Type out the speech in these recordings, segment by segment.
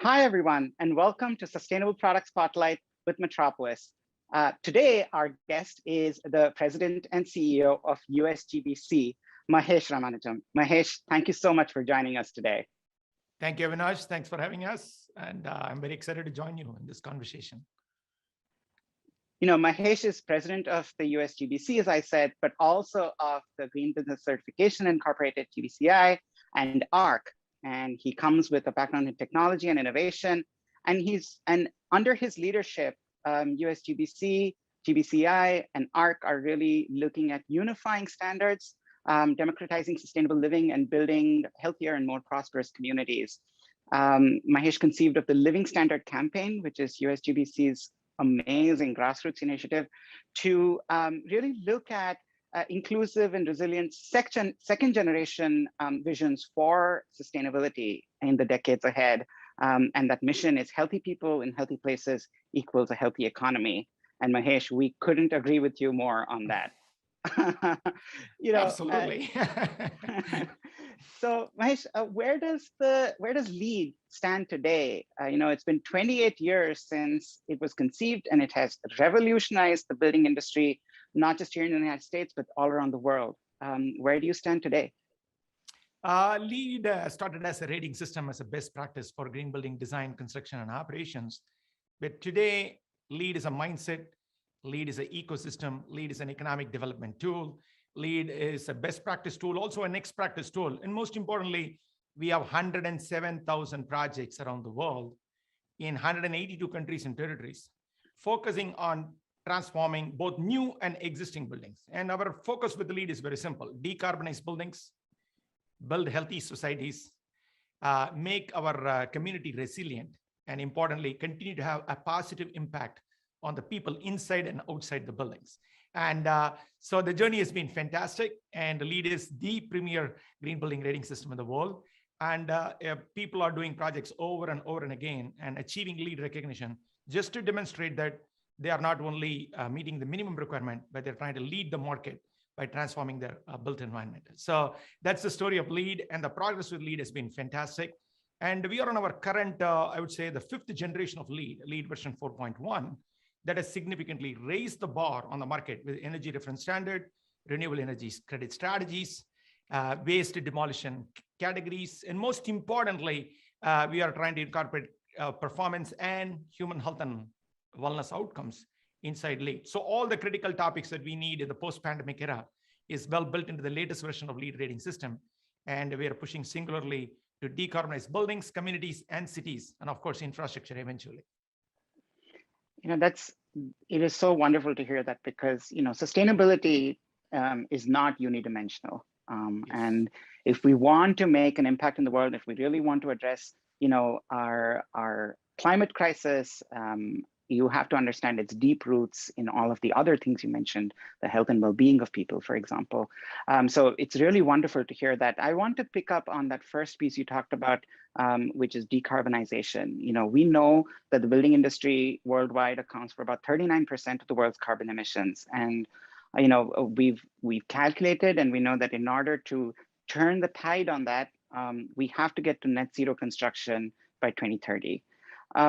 Hi, everyone, and welcome to Sustainable Product Spotlight with Metropolis. Today, our guest is the President and CEO of Usgbc, Mahesh Ramanujan. Mahesh, thank you so much for joining us today. Thank you, Avinash. Thanks for having us. And I'm very excited to join you in this conversation. Mahesh is president of the Usgbc, as I said, but also of the Green Business Certification Incorporated, GBCI, and ARC. And he comes with a background in technology and innovation. And under his leadership, Usgbc, GBCI, and ARC are really looking at unifying standards, democratizing sustainable living, and building healthier and more prosperous communities. Mahesh conceived of the Living Standard Campaign, which is Usgbc's amazing grassroots initiative to really look at inclusive and resilient second generation visions for sustainability in the decades ahead. And that mission is healthy people in healthy places equals a healthy economy. And Mahesh, we couldn't agree with you more on that. Absolutely. So Mahesh, where does LEED stand today? It's been 28 years since it was conceived, and it has revolutionized the building industry, not just here in the United States, but all around the world. Where do you stand today? LEED started as a rating system as a best practice for green building design, construction, and operations. But today, LEED is a mindset. LEED is an ecosystem. LEED is an economic development tool. LEED is a best practice tool, also a next practice tool. And most importantly, we have 107,000 projects around the world in 182 countries and territories, focusing on transforming both new and existing buildings. And our focus with LEED is very simple: decarbonize buildings, build healthy societies, make our community resilient, and importantly, continue to have a positive impact on the people inside and outside the buildings. And so the journey has been fantastic, and LEED is the premier green building rating system in the world. And people are doing projects over and over and again and achieving LEED recognition just to demonstrate that they are not only meeting the minimum requirement, but they're trying to lead the market by transforming their built environment. So that's the story of LEED, and the progress with LEED has been fantastic. And we are on our current, I would say, the 5th generation of LEED version 4.1, that has significantly raised the bar on the market with energy reference standard, renewable energy credit strategies, waste demolition categories, and most importantly, we are trying to incorporate performance and human health and wellness outcomes inside LEED. So all the critical topics that we need in the post-pandemic era is well built into the latest version of LEED rating system. And we are pushing singularly to decarbonize buildings, communities, and cities, and of course, infrastructure eventually. It is so wonderful to hear that, because sustainability is not unidimensional. Yes. And if we want to make an impact in the world, if we really want to address our climate crisis, you have to understand its deep roots in all of the other things you mentioned, the health and well-being of people, for example. So it's really wonderful to hear that. I want to pick up on that first piece you talked about, which is decarbonization. We know that the building industry worldwide accounts for about 39% of the world's carbon emissions. And we've calculated, and we know that in order to turn the tide on that, we have to get to net zero construction by 2030.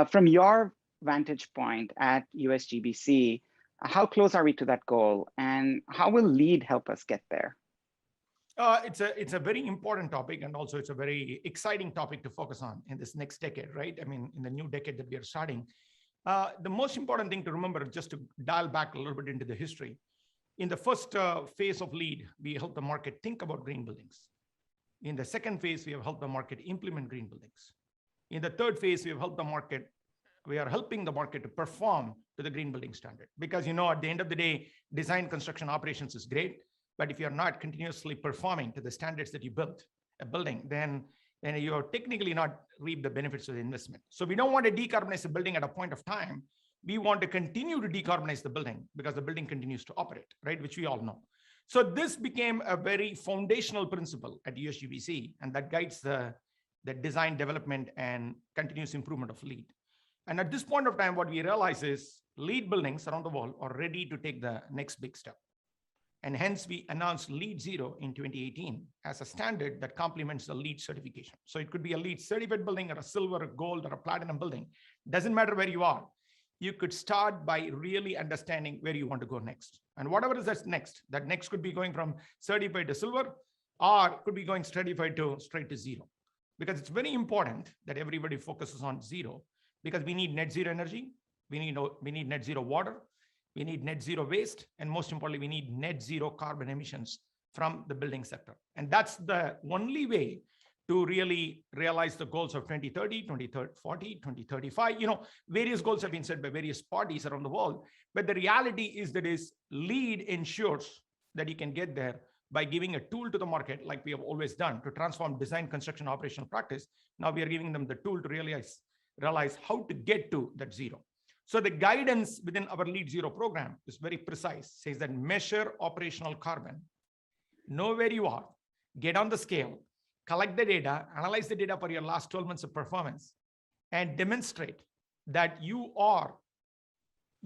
From your vantage point at Usgbc, how close are we to that goal, and how will LEED help us get there? It's a very important topic, and also it's a very exciting topic to focus on in this next decade, right? I mean, in the new decade that we are starting. The most important thing to remember, just to dial back a little bit into the history, in the first phase of LEED, we helped the market think about green buildings. In the second phase, we have helped the market implement green buildings. In the third phase, we are helping the market to perform to the green building standard. Because at the end of the day, design, construction, operations is great, but if you're not continuously performing to the standards that you built a building, then you're technically not reap the benefits of the investment. So we don't want to decarbonize a building at a point of time. We want to continue to decarbonize the building because the building continues to operate, right? Which we all know. So this became a very foundational principle at Usgbc, and that guides the design, development, and continuous improvement of LEED. And at this point of time, what we realize is LEED buildings around the world are ready to take the next big step. And hence we announced LEED Zero in 2018 as a standard that complements the LEED certification. So it could be a LEED certified building or a silver, a gold, or a platinum building. Doesn't matter where you are. You could start by really understanding where you want to go next. And whatever is that next could be going from certified to silver, or could be going straight to zero. Because it's very important that everybody focuses on zero, because we need net zero energy, we need net zero water, we need net zero waste, and most importantly, we need net zero carbon emissions from the building sector. And that's the only way to really realize the goals of 2030, 2040, 2035. Various goals have been set by various parties around the world, but the reality is that LEED ensures that you can get there by giving a tool to the market, like we have always done, to transform design, construction, operational practice. Now we are giving them the tool to realize how to get to that zero. So the guidance within our LEED Zero program is very precise, says that measure operational carbon, know where you are, get on the scale, collect the data, analyze the data for your last 12 months of performance, and demonstrate that you are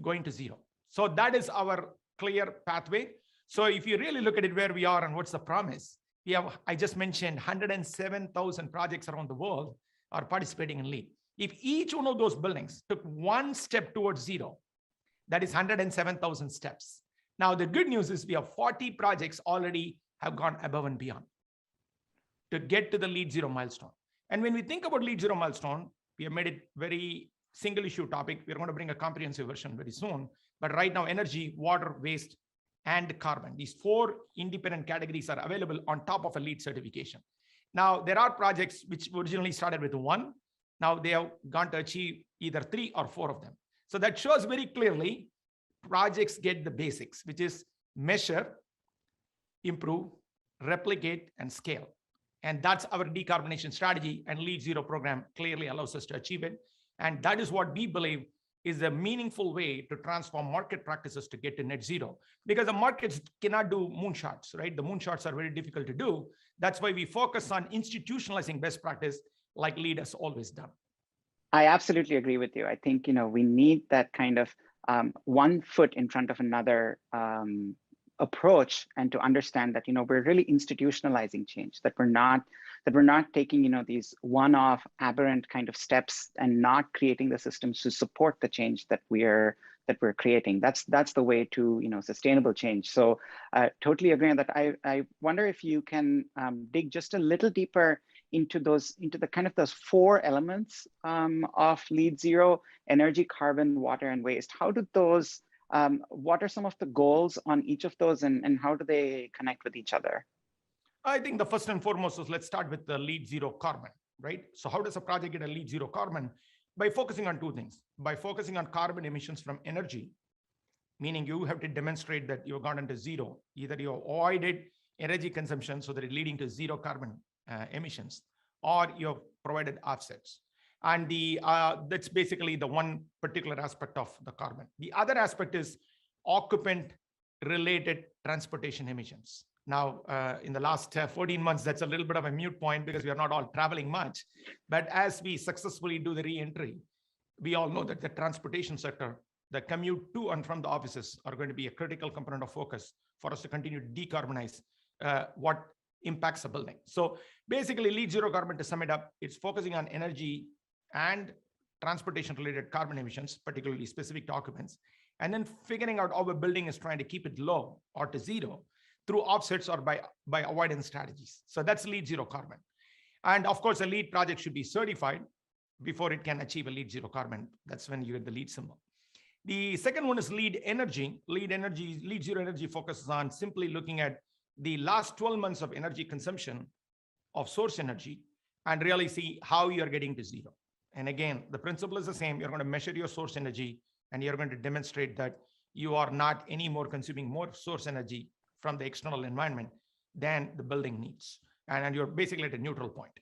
going to zero. So that is our clear pathway. So if you really look at it, where we are and what's the promise, I just mentioned 107,000 projects around the world are participating in LEED. If each one of those buildings took one step towards zero, that is 107,000 steps. Now, the good news is we have 40 projects already have gone above and beyond to get to the LEED Zero milestone. And when we think about LEED Zero milestone, we have made it very single issue topic. We're going to bring a comprehensive version very soon. But right now, energy, water, waste, and carbon, these 4 independent categories are available on top of a LEED certification. Now, there are projects which originally started with 1. Now they have gone to achieve either 3 or 4 of them. So that shows very clearly projects get the basics, which is measure, improve, replicate, and scale. And that's our decarbonization strategy, and LEED Zero program clearly allows us to achieve it. And that is what we believe is a meaningful way to transform market practices to get to net zero, because the markets cannot do moonshots, right? The moonshots are very difficult to do. That's why we focus on institutionalizing best practice, like LEED has always done. I absolutely agree with you. I think, we need that kind of one foot in front of another approach, and to understand that, we're really institutionalizing change, that we're not taking, these one-off aberrant kind of steps and not creating the systems to support the change that we're creating. That's the way to, sustainable change. So totally agree on that. I wonder if you can dig just a little deeper into those 4 elements of LEED Zero: energy, carbon, water, and waste. How do those, what are some of the goals on each of those, and how do they connect with each other? I think the first and foremost is, let's start with the LEED Zero carbon, right? So how does a project get a LEED Zero carbon? By focusing on 2 things. By focusing on carbon emissions from energy, meaning you have to demonstrate that you've gone into zero. Either you avoided energy consumption so that it's leading to zero carbon emissions, or you've provided offsets. And that's basically the one particular aspect of the carbon. The other aspect is occupant related transportation emissions. Now, in the last 14 months, that's a little bit of a mute point because we are not all traveling much. But as we successfully do the re-entry, we all know that the transportation sector, the commute to and from the offices, are going to be a critical component of focus for us to continue to decarbonize what impacts a building. So basically, LEED Zero carbon, to sum it up, it's focusing on energy and transportation related carbon emissions, particularly specific to occupants, and then figuring out how a building is trying to keep it low or to zero through offsets or by avoidance strategies. So that's LEED Zero carbon. And of course, a LEED project should be certified before it can achieve a LEED Zero carbon. That's when you get the LEED symbol. The second one is LEED energy. LEED Zero energy focuses on simply looking at the last 12 months of energy consumption of source energy and really see how you're getting to zero. And again, the principle is the same. You're going to measure your source energy, and you're going to demonstrate that you are not anymore consuming more source energy from the external environment than the building needs. And you're basically at a neutral point.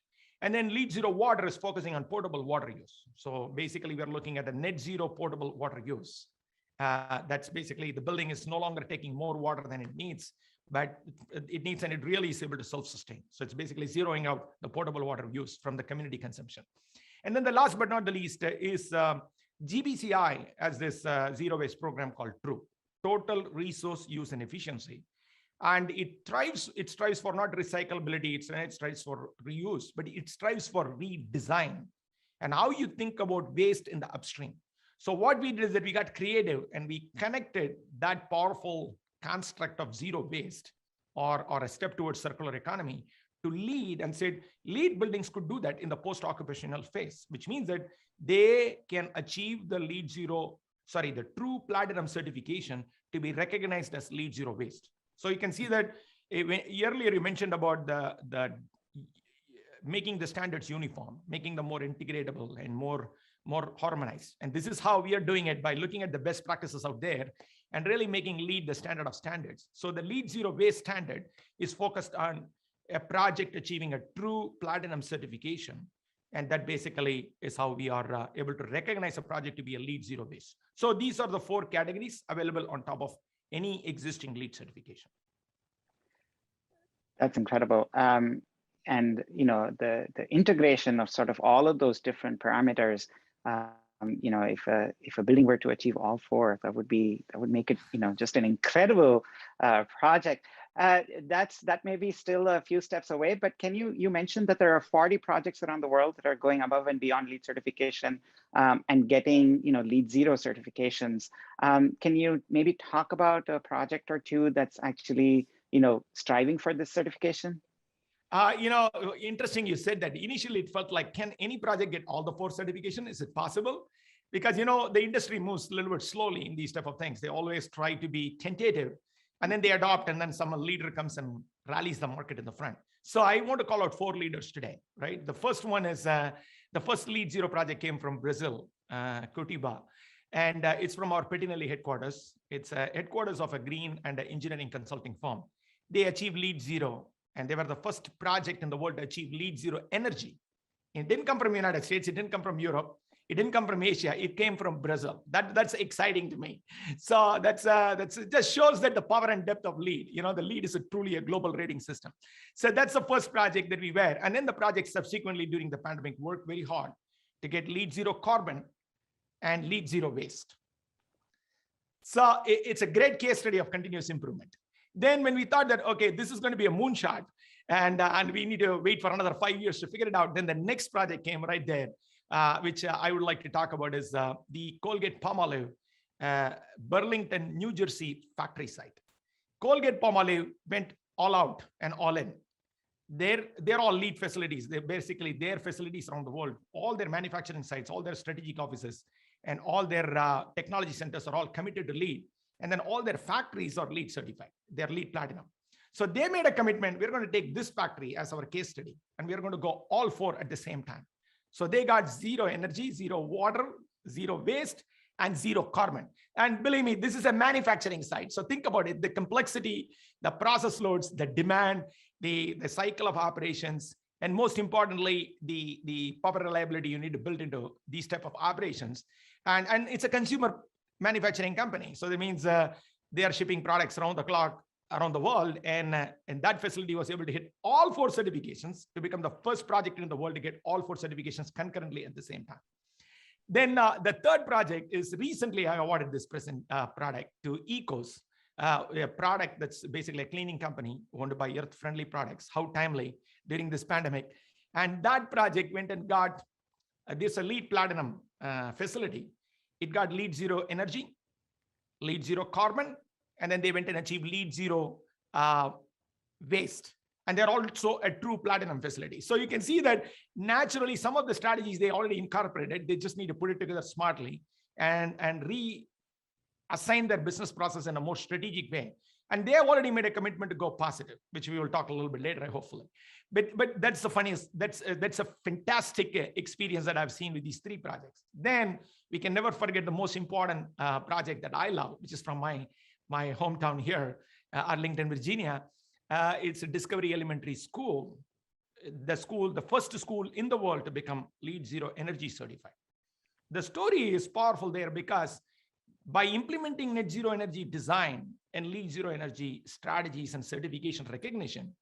And then LEED Zero water is focusing on potable water use. So basically, we're looking at a net zero potable water use. That's basically the building is no longer taking more water than it needs, but it needs, and it really is able to self-sustain. So it's basically zeroing out the potable water use from the community consumption. And then the last but not the least is GBCI as this zero waste program called TRUE, Total Resource Use and Efficiency, And it strives for not recyclability, it strives for reuse, but it strives for redesign and how you think about waste in the upstream. So what we did is that we got creative and we connected that powerful construct of zero waste or a step towards circular economy to LEED, and said LEED buildings could do that in the post-occupational phase, which means that they can achieve the the true platinum certification to be recognized as LEED zero waste. So you can see that earlier you mentioned about the making the standards uniform, making them more integratable and more harmonized. And this is how we are doing it, by looking at the best practices out there and really making LEED the standard of standards. So the LEED zero waste standard is focused on a project achieving a true platinum certification. And that basically is how we are able to recognize a project to be a LEED zero waste. So these are the 4 categories available on top of any existing LEED certification. That's incredible. And the integration of sort of all of those different parameters, if a building were to achieve all 4, that would make it just an incredible project. That may be still a few steps away, but you mentioned that there are 40 projects around the world that are going above and beyond LEED certification and getting LEED zero certifications. Can you maybe talk about a project or two that's actually striving for this certification? Interesting you said that. Initially, it felt like, can any project get all the 4 certification? Is it possible? Because, the industry moves a little bit slowly in these type of things. They always try to be tentative, and then they adopt, and then some leader comes and rallies the market in the front. So I want to call out 4 leaders today, right? The first one is the first LEED zero project came from Brazil, Curitiba. And it's from our Petinelli headquarters. It's a headquarters of a green and engineering consulting firm. They achieved LEED zero. And they were the first project in the world to achieve LEED zero energy. It didn't come from the United States. It didn't come from Europe. It didn't come from Asia. It came from Brazil. That's exciting to me. So that's just shows that the power and depth of LEED. The LEED is truly a global rating system. So that's the first project that we were. And then the project subsequently during the pandemic worked very hard to get LEED zero carbon and LEED zero waste. So it's a great case study of continuous improvement. Then when we thought that, okay, this is going to be a moonshot and we need to wait for another 5 years to figure it out, then the next project came right there, which I would like to talk about is the Colgate Palmolive, Burlington, New Jersey factory site. Colgate Palmolive went all out and all in. They're all LEED facilities. They're basically their facilities around the world, all their manufacturing sites, all their strategic offices, and all their technology centers are all committed to LEED. And then all their factories are LEED certified. They're LEED platinum. So they made a commitment. We're going to take this factory as our case study, and we're going to go all 4 at the same time. So they got zero energy, zero water, zero waste, and zero carbon. And believe me, this is a manufacturing site. So think about it, the complexity, the process loads, the demand, the cycle of operations, and most importantly, the power reliability you need to build into these type of operations. And it's a consumer manufacturing company. So that means they are shipping products around the clock, around the world. And that facility was able to hit all 4 certifications to become the first project in the world to get all 4 certifications concurrently at the same time. Then the third project is recently I awarded this present product to Ecos, a product that's basically a cleaning company owned by Earth Friendly Products. How timely during this pandemic. And that project went and got this a LEED platinum facility. It got LEED zero energy, LEED zero carbon, and then they went and achieved LEED zero waste. And they're also a true platinum facility. So you can see that naturally some of the strategies they already incorporated, they just need to put it together smartly and reassign their business process in a more strategic way. And they have already made a commitment to go positive, which we will talk a little bit later, hopefully. But that's the funniest, that's a fantastic experience that I've seen with these 3 projects. Then we can never forget the most important project that I love, which is from my hometown here, Arlington, Virginia. It's a Discovery Elementary School, the first school in the world to become LEED zero energy certified. The story is powerful there because by implementing net zero energy design and LEED zero energy strategies and certification recognition,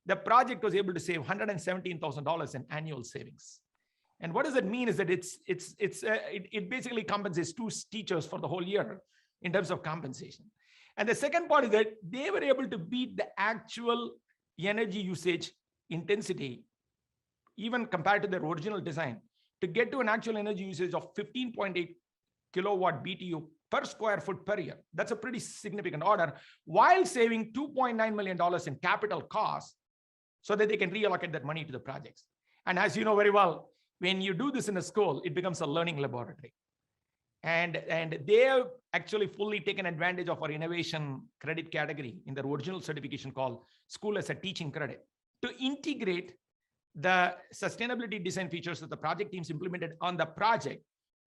the project was able to save $117,000 in annual savings. And what does it mean is that it basically compensates 2 teachers for the whole year in terms of compensation. And the second part is that they were able to beat the actual energy usage intensity, even compared to their original design, to get to an actual energy usage of 15.8 kilowatt BTU per square foot per year. That's a pretty significant order, while saving $2.9 million in capital costs so that they can reallocate that money to the projects. And as you know very well, when you do this in a school, it becomes a learning laboratory. And they have actually fully taken advantage of our innovation credit category in their original certification called School as a Teaching Credit to integrate the sustainability design features that the project teams implemented on the project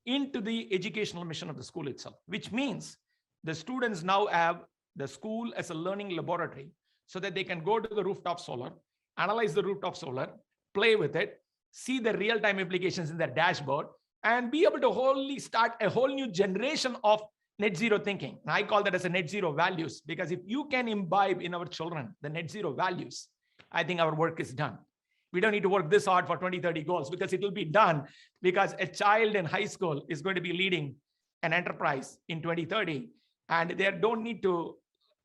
into the educational mission of the school itself, which means the students now have the school as a learning laboratory so that they can go to the rooftop solar, analyze the rooftop solar, play with it, see the real-time implications in their dashboard, and be able to wholly start a whole new generation of net zero thinking. And I call that as a net zero values, because if you can imbibe in our children the net zero values, I think our work is done. We don't need to work this hard for 2030 goals, because it will be done, because a child in high school is going to be leading an enterprise in 2030, and they don't need to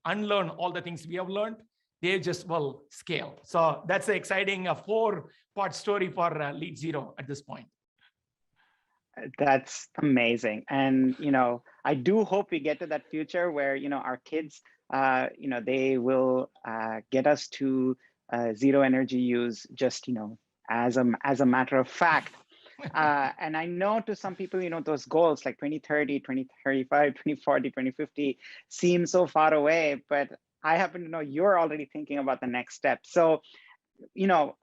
unlearn all the things we have learned. They just will scale. So that's an exciting 4-part story for Lead Zero at this point. That's amazing. And, I do hope we get to that future where, our kids, they will get us to zero energy use just, as a matter of fact. And I know to some people, those goals like 2030, 2035, 2040, 2050 seem so far away, but I happen to know you're already thinking about the next step. So,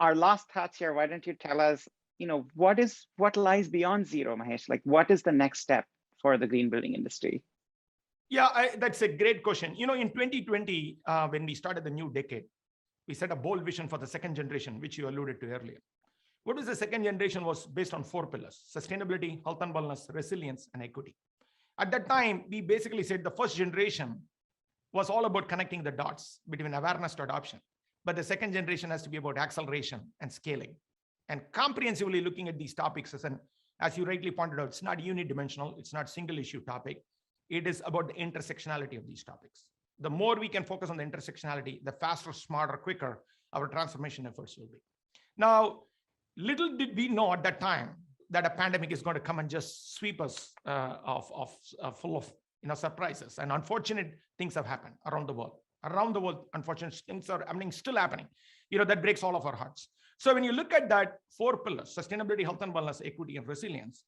our last thoughts here, why don't you tell us, what lies beyond zero, Mahesh? Like, what is the next step for the green building industry? Yeah, that's a great question. In 2020, when we started the new decade, we set a bold vision for the second generation, which you alluded to earlier. What was the second generation was based on 4 pillars: sustainability, health and wellness, resilience, and equity. At that time, we basically said the first generation was all about connecting the dots between awareness to adoption. But the second generation has to be about acceleration and scaling, and comprehensively looking at these topics as you rightly pointed out, it's not unidimensional, it's not single issue topic. It is about the intersectionality of these topics. The more we can focus on the intersectionality, the faster, smarter, quicker our transformation efforts will be. Now, little did we know at that time that a pandemic is going to come and just sweep us full of surprises. And unfortunate things have happened around the world. Around the world, unfortunate things are still happening. That breaks all of our hearts. So when you look at that 4 pillars, sustainability, health and wellness, equity, and resilience,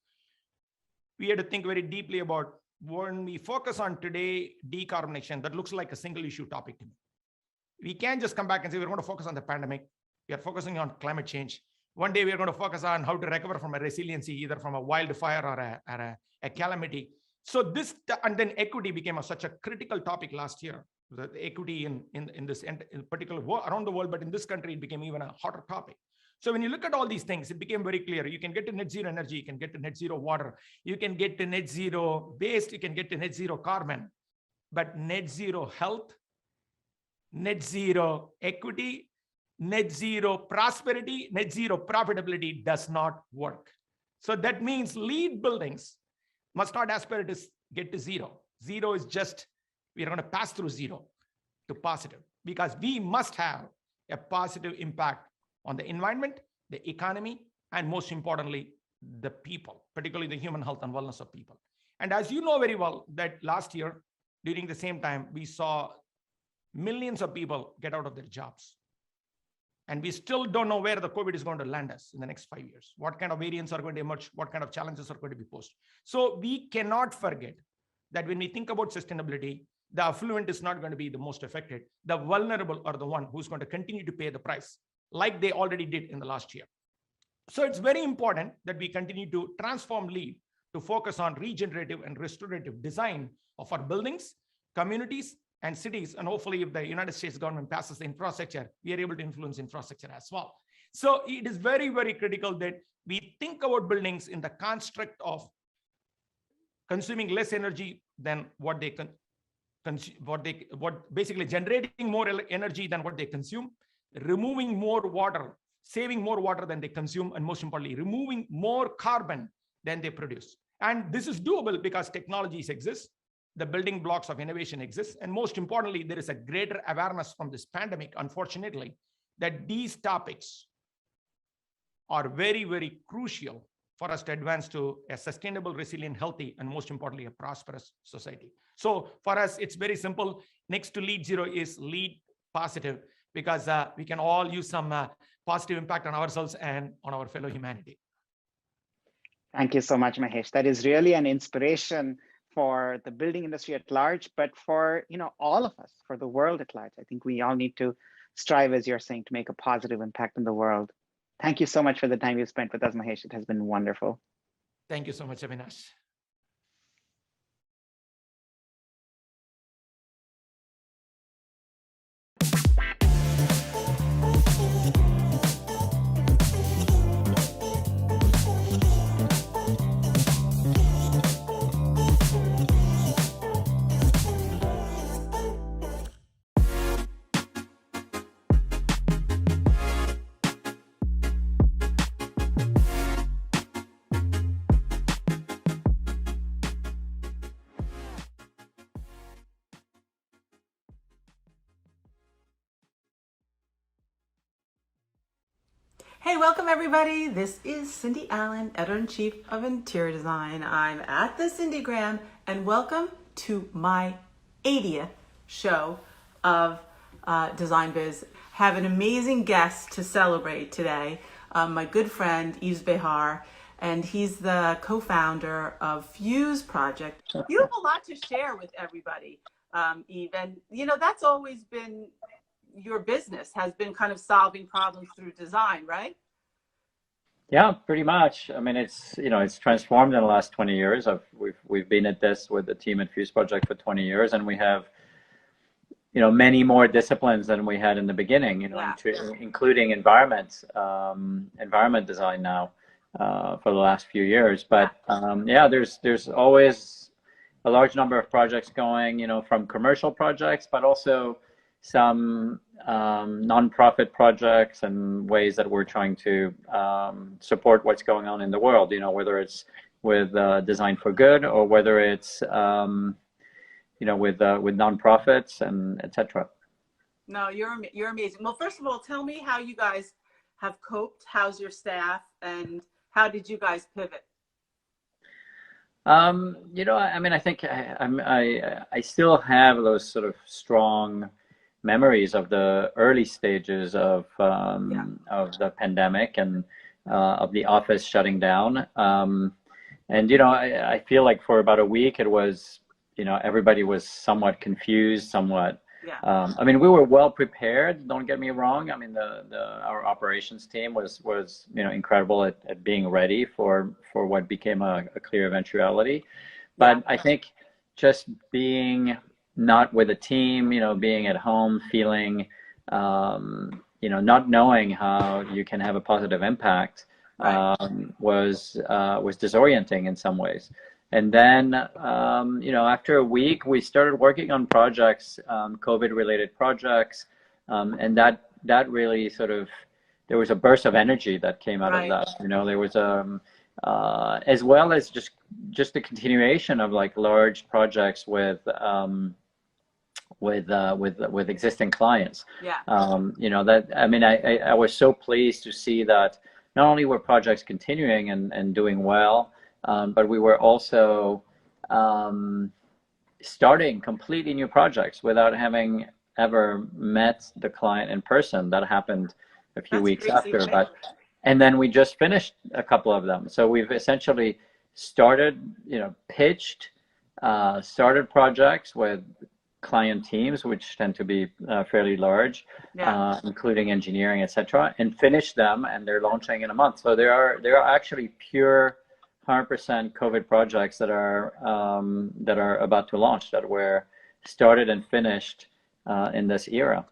we had to think very deeply about when we focus on today, decarbonization, that looks like a single issue topic to me. We can't just come back and say, we're going to focus on the pandemic. We are focusing on climate change. One day we're going to focus on how to recover from a resiliency, either from a wildfire or a calamity. So this, and then equity became such a critical topic last year. The equity in this in particular around the world, but in this country, it became even a hotter topic. So when you look at all these things, it became very clear. You can get to net zero energy, you can get to net zero water, you can get to net zero waste, you can get to net zero carbon, but net zero health, net zero equity, net zero prosperity, net zero profitability does not work. So that means lead buildings must not aspire to get to zero. Zero is just, we are going to pass through zero to positive, because we must have a positive impact on the environment, the economy, and most importantly, the people, particularly the human health and wellness of people. And as you know very well, that last year, during the same time, we saw millions of people get out of their jobs. And we still don't know where the COVID is going to land us in the next 5 years. What kind of variants are going to emerge? What kind of challenges are going to be posed? So we cannot forget that when we think about sustainability, the affluent is not going to be the most affected. The vulnerable are the one who's going to continue to pay the price, like they already did in the last year. So it's very important that we continue to transform LEED to focus on regenerative and restorative design of our buildings, communities, and cities. And hopefully, if the United States government passes the infrastructure, we are able to influence infrastructure as well. So it is very, very critical that we think about buildings in the construct of consuming less energy than what they basically generating more energy than what they consume, removing more water, saving more water than they consume, and most importantly, removing more carbon than they produce. And this is doable because technologies exist, the building blocks of innovation exist. And most importantly, there is a greater awareness from this pandemic, unfortunately, that these topics are very, very crucial for us to advance to a sustainable, resilient, healthy, and most importantly, a prosperous society. So for us, it's very simple. Next to lead zero is lead positive, because we can all use some positive impact on ourselves and on our fellow humanity. Thank you so much, Mahesh. That is really an inspiration for the building industry at large, but for all of us, for the world at large. I think we all need to strive, as you're saying, to make a positive impact in the world. Thank you so much for the time you've spent with us, Mahesh. It has been wonderful. Thank you so much, Avinash. Hey, welcome everybody. This is Cindy Allen, Editor-in-Chief of Interior Design. I'm at the Cindygram, and welcome to my 80th show of DesignBiz. Have an amazing guest to celebrate today, my good friend Yves Behar, and he's the co-founder of Fuse Project. You have a lot to share with everybody, Yves, and that's always been your business, has been kind of solving problems through design, right? Yeah, pretty much. I mean, it's transformed in the last 20 years. We've been at this with the team at Fuse Project for 20 years, and we have many more disciplines than we had in the beginning. Including environment design now for the last few years. But there's always a large number of projects going. From commercial projects, but also some nonprofit projects and ways that we're trying to support what's going on in the world, whether it's with Design for Good or whether it's with nonprofits and etc. No, you're amazing. Well, first of all, tell me how you guys have coped. How's your staff, and how did you guys pivot? I mean, I think I still have those sort of strong memories of the early stages of the pandemic and of the office shutting down. I feel like for about a week it was, everybody was somewhat confused, somewhat. I mean, we were well prepared. Don't get me wrong. I mean, our operations team was incredible at being ready for what became a clear eventuality. But I think just being not with a team, being at home, feeling, not knowing how you can have a positive impact was disorienting in some ways. And then, after a week, we started working on projects, COVID-related projects, and that really sort of, there was a burst of energy that came out of that. There was as well as just a continuation of like large projects with existing clients. I was so pleased to see that not only were projects continuing and doing well, but we were also starting completely new projects without having ever met the client in person. That happened a few weeks after that. And then we just finished a couple of them. So we've essentially started, pitched, started projects with client teams, which tend to be fairly large, including engineering, etc., and finished them, and they're launching in a month. So there are actually pure 100% COVID projects that are about to launch, that were started and finished in this era.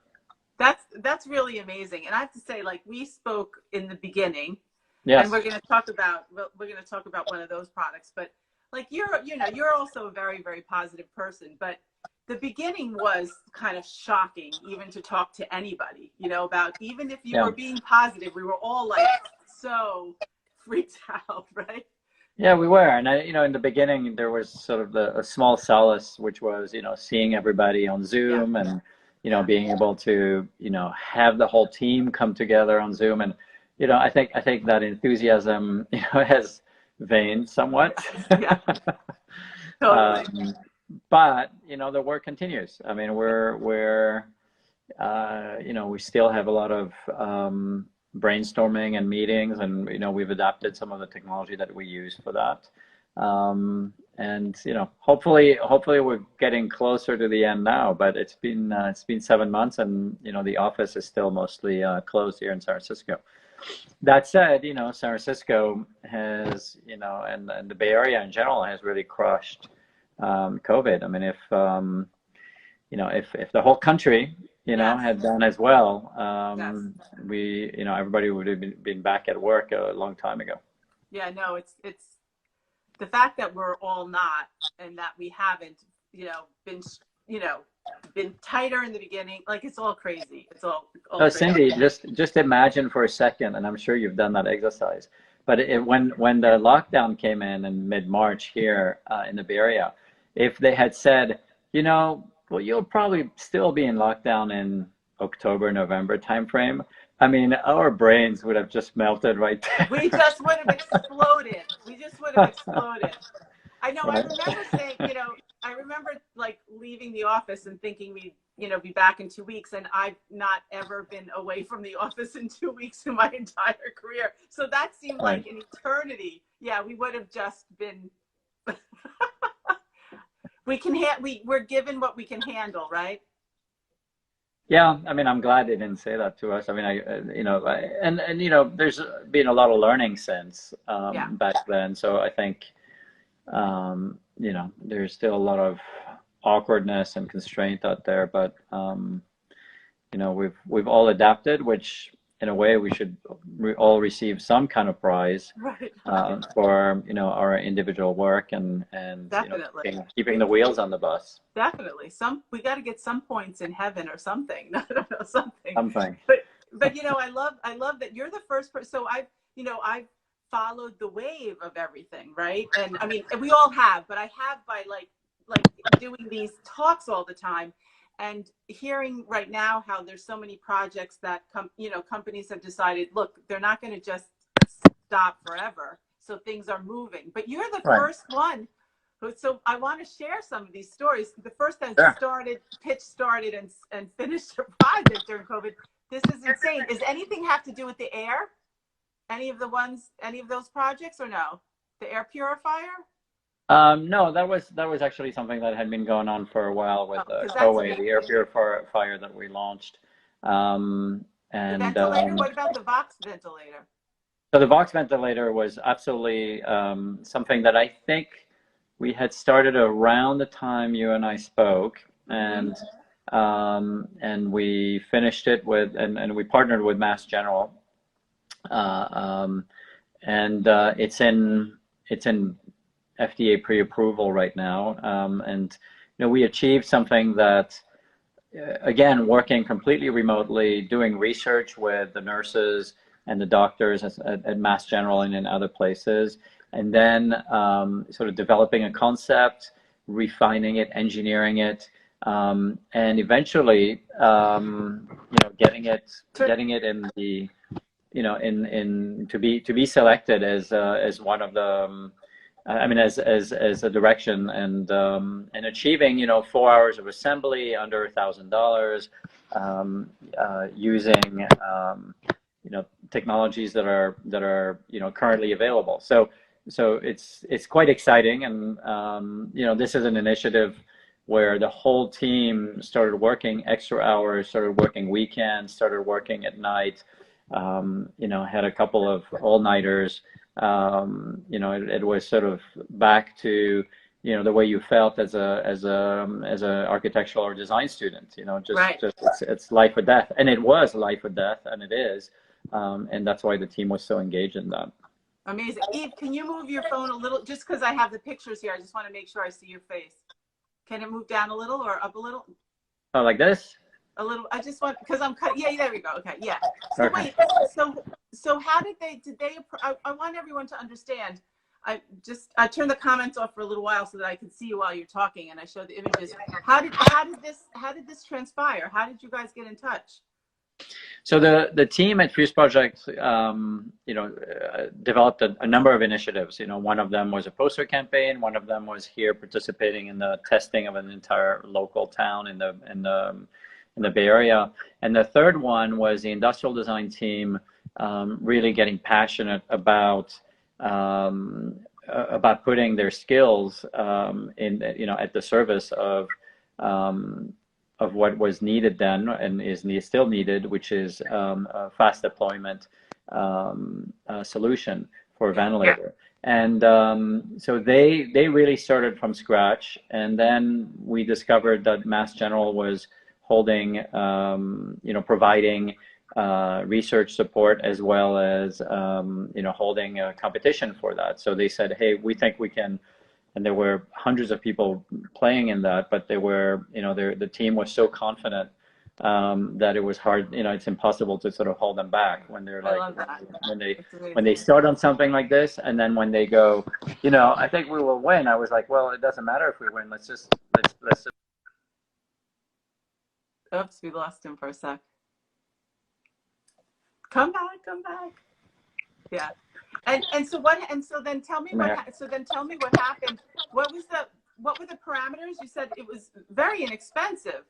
That's really amazing. And I have to say, like, we spoke in the beginning, yes, and we're going to talk about one of those products. But like, you're also a very, very positive person. But the beginning was kind of shocking, even to talk to anybody, about, even if you were being positive, we were all like so freaked out, right? Yeah, we were. And in the beginning, there was sort of a small solace, which was, seeing everybody on Zoom and, being able to, have the whole team come together on Zoom. And, I think that enthusiasm, has waned somewhat. Yeah. Totally. But, the work continues. I mean, we still have a lot of brainstorming and meetings, and we've adapted some of the technology that we use for that. And hopefully we're getting closer to the end now. But it's been 7 months, and the office is still mostly closed here in San Francisco. That said, San Francisco has, and the Bay Area in general has really crushed COVID. I mean, if the whole country, had done as well, everybody would have been back at work a long time ago. Yeah, no, it's the fact that we're all not, and that we haven't, been tighter in the beginning. Like, it's all crazy. It's all crazy. Cindy, just imagine for a second, and I'm sure you've done that exercise, but when the lockdown came in mid-March here in the Bay Area, if they had said, well, you'll probably still be in lockdown in October, November timeframe, I mean, our brains would have just melted right there. We just would have exploded. I know. Right. I remember saying, I remember like leaving the office and thinking we'd, be back in 2 weeks. And I've not ever been away from the office in 2 weeks in my entire career. So that seemed like an eternity. Yeah, we would have just been, we're given what we can handle, right? Yeah, I mean, I'm glad they didn't say that to us. I mean, there's been a lot of learning since back then. So I think, there's still a lot of awkwardness and constraint out there, but we've all adapted, which in a way we should all receive some kind of prize for our individual work and keeping the wheels on the bus. Definitely, we got to get some points in heaven or something. I don't know, something. But I love that you're the first person. So I've followed the wave of everything, right? And I mean, we all have, but I have by like doing these talks all the time. And hearing right now how there's so many projects that companies have decided, look, they're not going to just stop forever. So things are moving. But you're the first one. So I want to share some of these stories. The first that pitch started and finished a project during COVID. This is insane. Does anything have to do with the air? Any of those projects, or no? The air purifier? No, that was actually something that had been going on for a while with Colgate, the air purifier that we launched. And the ventilator. What about the Box Ventilator? So the Box Ventilator was absolutely something that I think we had started around the time you and I spoke, and we finished it with and we partnered with Mass General, and it's in FDA pre-approval right now, and we achieved something that, again, working completely remotely, doing research with the nurses and the doctors at Mass General and in other places, and then sort of developing a concept, refining it, engineering it, and eventually, getting it in the, to be selected as one of the. As a direction, and achieving 4 hours of assembly under $1,000, using technologies that are currently available. So it's quite exciting, and this is an initiative where the whole team started working extra hours, started working weekends, started working at night. Had a couple of all-nighters. It was sort of back to the way you felt as a architectural or design student. It's life or death, and it was life or death, and it is, and that's why the team was so engaged in that. Amazing. Yves, can you move your phone a little? Just because I have the pictures here, I just want to make sure I see your face. Can it move down a little or up a little? Oh, like this? A little. I just want, because I'm cut. Yeah, there we go. Okay, yeah. So okay. Wait. So how did they? I want everyone to understand. I turned the comments off for a little while so that I could see you while you're talking, and I showed the images. How did this transpire? How did you guys get in touch? So the team at Fuse Project, developed a number of initiatives. One of them was a poster campaign. One of them was here participating in the testing of an entire local town in the Bay Area. And the third one was the industrial design team really getting passionate about putting their skills at the service of what was needed then and is still needed, which is a fast deployment solution for a ventilator. And so they really started from scratch. And then we discovered that Mass General was holding, providing research support as well as, holding a competition for that. So they said, hey, we think we can. And there were hundreds of people playing in that, but they were, the team was so confident that it was hard, it's impossible to sort of hold them back when they're like, when they start on something like this, and then when they go, I think we will win. I was like, well, it doesn't matter if we win. Let's just. Oops, we lost him for a sec. Come back. Yeah. And so then tell me what happened. What were the parameters? You said it was very inexpensive.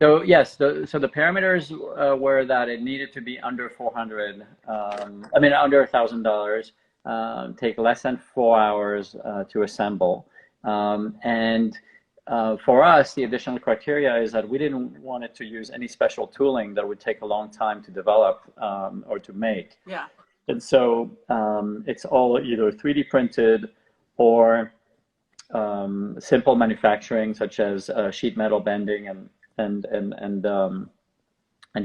So yes, so the parameters were that it needed to be under $400, under $1,000, take less than 4 hours to assemble. And for us, the additional criteria is that we didn't want it to use any special tooling that would take a long time to develop or to make. Yeah. And so it's all either 3D printed or simple manufacturing, such as sheet metal bending and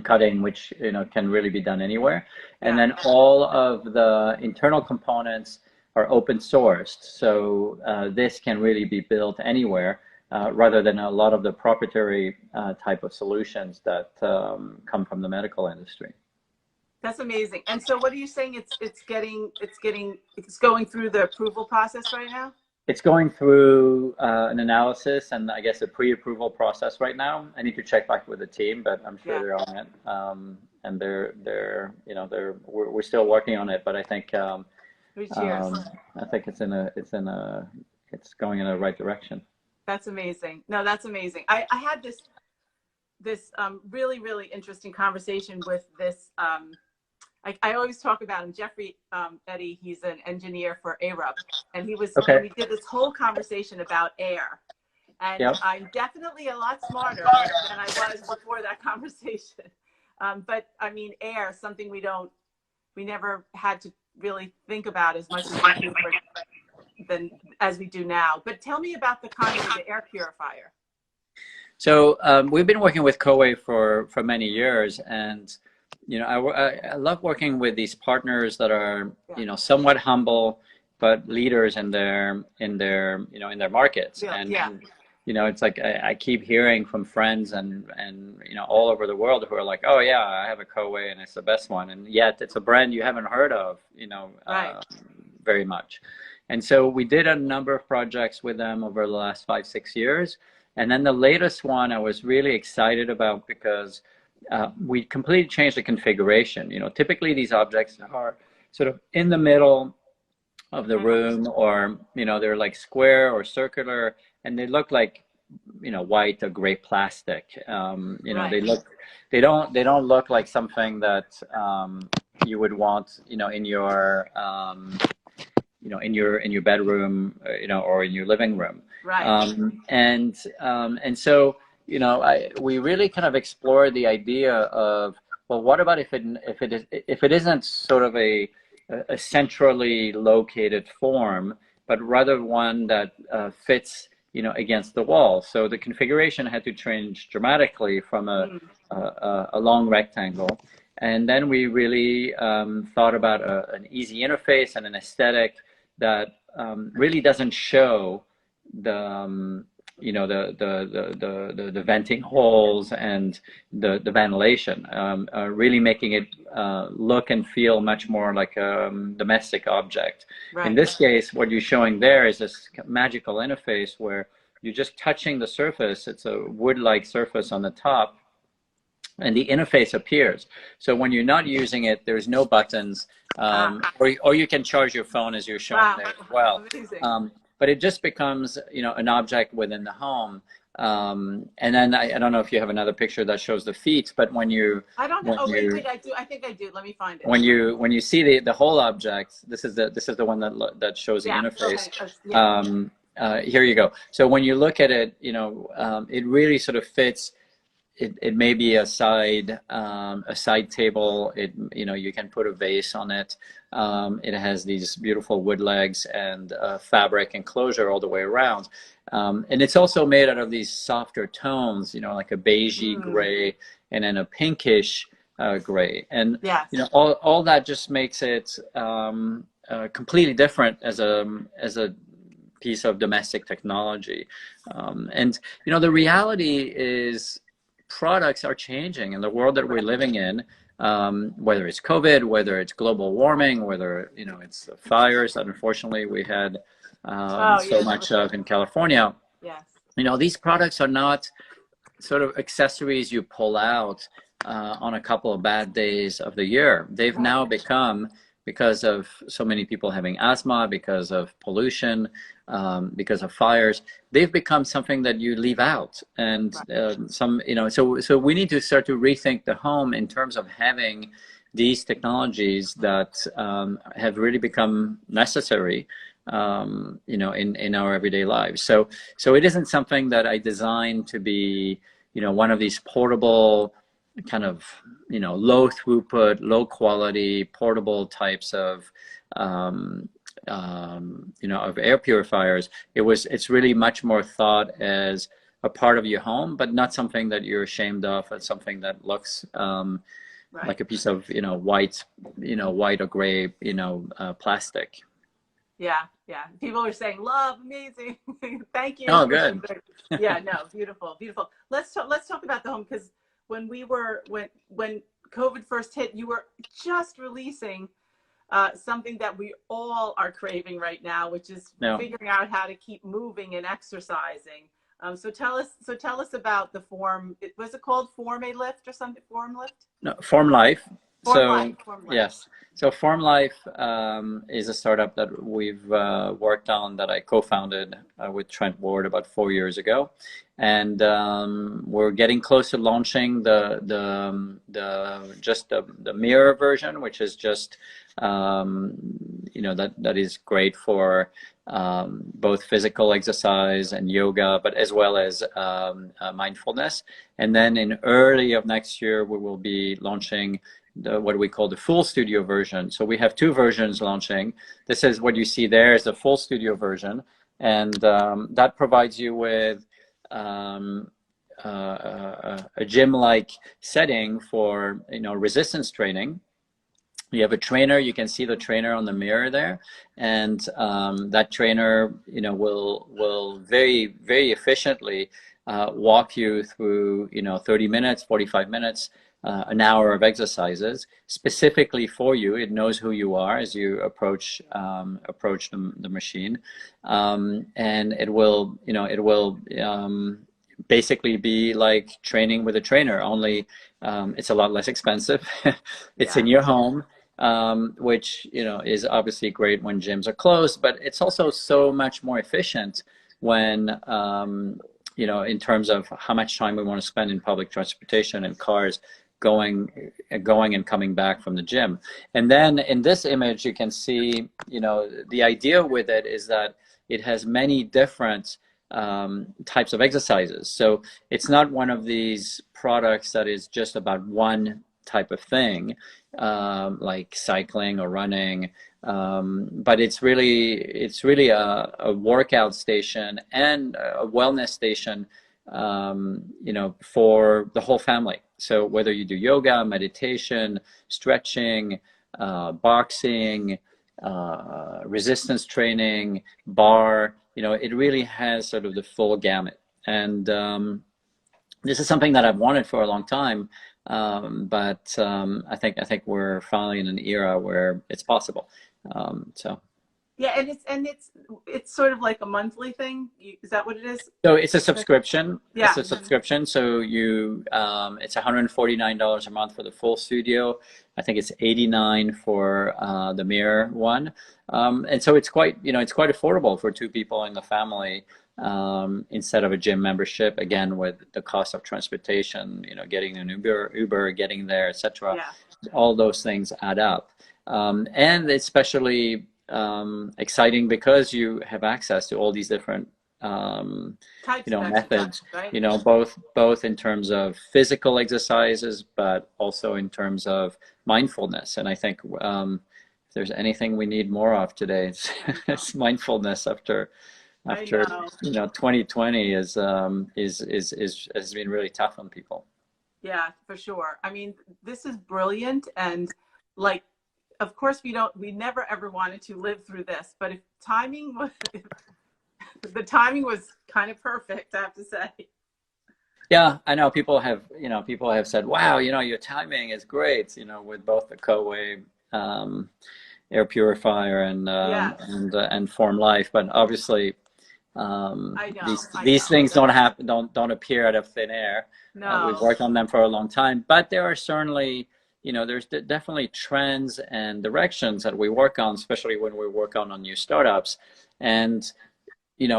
cutting, which can really be done anywhere. And then all of the internal components are open sourced, so this can really be built anywhere. Rather than a lot of the proprietary type of solutions that come from the medical industry. That's amazing. And so, what are you saying? It's going through the approval process right now. It's going through an analysis and I guess a pre-approval process right now. I need to check back with the team, but I'm sure they're on it. And we're still working on it. But I think I think it's going in the right direction. That's amazing. No, that's amazing. I had this really, really interesting conversation with this. I always talk about him, Jeffrey Eddy. He's an engineer for ARUP, and we did this whole conversation about air. And I'm definitely a lot smarter than I was before that conversation. But I mean, air, something we never had to really think about as much as we do now. But tell me about the concept of the air purifier. So we've been working with Koei for many years, and I love working with these partners that are somewhat humble but leaders in their markets. And it's like I keep hearing from friends and all over the world who are like, oh yeah, I have a Koei and it's the best one, and yet it's a brand you haven't heard of very much. And so we did a number of projects with them over the last 5-6 years. And then the latest one I was really excited about because we completely changed the configuration. Typically these objects are sort of in the middle of the room, or, they're like square or circular, and they look like, white or gray plastic. They don't look like something that you would want, in your in your bedroom, or in your living room. Right. And so, we really kind of explored the idea of, well, what about if it isn't sort of a centrally located form, but rather one that fits, against the wall. So the configuration had to change dramatically from a long rectangle. And then we really thought about an easy interface and an aesthetic that really doesn't show the you know, the venting holes and the ventilation, really making it look and feel much more like a domestic object. Right. In this case, what you're showing there is this magical interface where you're just touching the surface. It's a wood-like surface on the top, and the interface appears. So when you're not using it, there's no buttons, or you can charge your phone as you're showing there as well. But it just becomes, you know, an object within the home. And then I don't know if you have another picture that shows the feet, but when you, I don't know. Oh, wait, I do. I think I do. Let me find it. When you see the whole object, this is the one that shows the interface. Okay. Here you go. So when you look at it, you know, it really sort of fits. It may be a side table. You know, you can put a vase on it. It has these beautiful wood legs and fabric enclosure all the way around. And it's also made out of these softer tones, you know, like a beigey gray and then a pinkish gray. And you know, all that just makes it completely different as a piece of domestic technology. And you know, the reality is, products are changing in the world that we're living in, whether it's COVID, whether it's global warming, whether, you know, it's the fires that unfortunately we had so much of in California. Yes. You know, these products are not sort of accessories you pull out on a couple of bad days of the year. They've now become, because of so many people having asthma, because of pollution, because of fires, they've become something that you leave out. And you know, so we need to start to rethink the home in terms of having these technologies that have really become necessary, you know, in our everyday lives. So it isn't something that I designed to be, you know, one of these portable kind of, you know, low throughput, low quality, portable types of, you know, of air purifiers. It's really much more thought as a part of your home, but not something that you're ashamed of. It's something that looks like a piece of, you know, white or gray, you know, plastic. Yeah. People are saying, love, amazing. Thank you. Oh, good. Yeah, no, beautiful. Let's talk about the home, because when COVID first hit, you were just releasing something that we all are craving right now, which is figuring out how to keep moving and exercising. So tell us about the Form. Was it called Form a Lift or something? Form Lift? No, Form Life. Form Life. Yes. So Form Life is a startup that we've worked on, that I co-founded with Trent Ward about 4 years ago, and we're getting close to launching the mirror version, which is just you know, that is great for both physical exercise and yoga, but as well as mindfulness. And then in early of next year, we will be launching what we call the full studio version. So we have two versions launching. This is what you see there is the full studio version, and that provides you with a gym-like setting for, you know, resistance training. You have a trainer. You can see the trainer on the mirror there, and that trainer, you know, will very, very efficiently walk you through, you know, 30 minutes, 45 minutes, an hour of exercises specifically for you. It knows who you are as you approach the machine, and it will, you know, basically be like training with a trainer, only it's a lot less expensive. It's in your home, which, you know, is obviously great when gyms are closed, but it's also so much more efficient when you know, in terms of how much time we want to spend in public transportation and cars going and coming back from the gym. And then in this image, you can see, you know, the idea with it is that it has many different types of exercises. So it's not one of these products that is just about one type of thing, like cycling or running, but it's really a workout station and a wellness station, you know, for the whole family. So whether you do yoga, meditation, stretching, boxing, resistance training, bar, you know, it really has sort of the full gamut. And this is something that I've wanted for a long time. But I think we're finally in an era where it's possible. So. Yeah, and it's sort of like a monthly thing. Is that what it is? So it's a subscription. Yeah. It's a subscription. So you, it's $149 a month for the full studio. I think it's $89 for the mirror one. And so it's quite, it's quite affordable for two people in the family, instead of a gym membership. Again, with the cost of transportation, getting an Uber, getting there, etc. Yeah. All those things add up. And especially exciting because you have access to all these different methods, right? both in terms of physical exercises, but also in terms of mindfulness. And I think if there's anything we need more of today, it's mindfulness after 2020 has been really tough on people. Yeah, for sure. I mean, this is brilliant, and of course we never ever wanted to live through this, but if the timing was kind of perfect, I have to say. Yeah, I know people have said, wow, your timing is great, with both the Co-Wave air purifier and Form Life, but obviously these things don't appear out of thin air. No. We've worked on them for a long time, but there are certainly there's definitely trends and directions that we work on, especially when we work on new startups. And, it's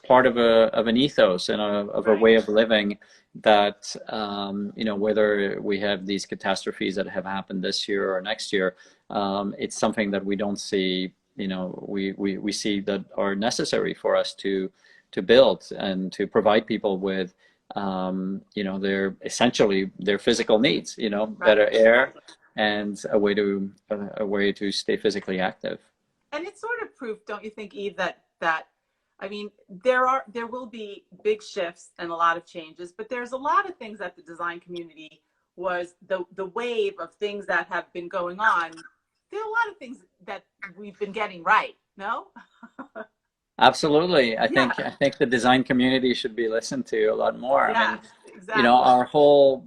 part of an ethos and of a way of living that, whether we have these catastrophes that have happened this year or next year, it's something that we don't see, we see that are necessary for us to build and to provide people with their physical needs, better air and a way to stay physically active. And it's sort of proof, don't you think, Yves, that I mean, there will be big shifts and a lot of changes, but there's a lot of things that the design community was the wave of things that have been going on. There are a lot of things that we've been getting right, no? Absolutely. I think the design community should be listened to a lot more. Yeah, I mean, exactly. Our whole,